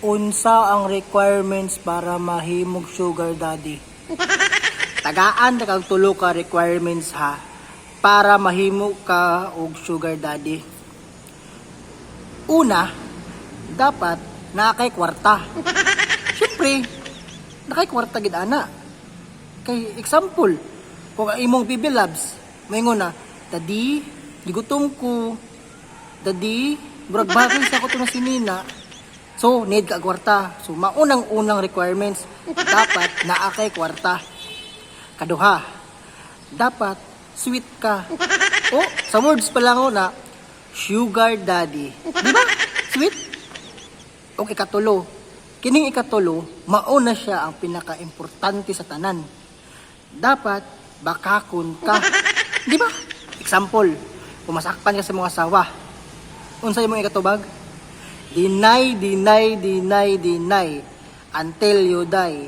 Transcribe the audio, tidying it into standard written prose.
Unsa ang requirements para mahimog sugar daddy? Tagaan na kag tulo ka requirements ha para mahimo ka og sugar daddy. Una, dapat nakay kwarta. Syempre, nakay kwarta gid ana. Kay example, kung ang imong PB Labs, moingon na, "Daddy, gigutom ko. Daddy, murag bagay sa ko to na sinina." So, need ka kwarta. So, maunang-unang requirements, dapat naakay kwarta. Kaduha, dapat sweet ka. O, sa words pa lang na, sugar daddy. Di ba? Sweet? O ikatulo, kining ikatulo, mauna siya ang pinaka-importante sa tanan. Dapat, bakakon ka. Di ba? Example, pumasakpan ka sa mga asawa. Unsay mong ikatubag? Deny, deny, deny, deny until you die.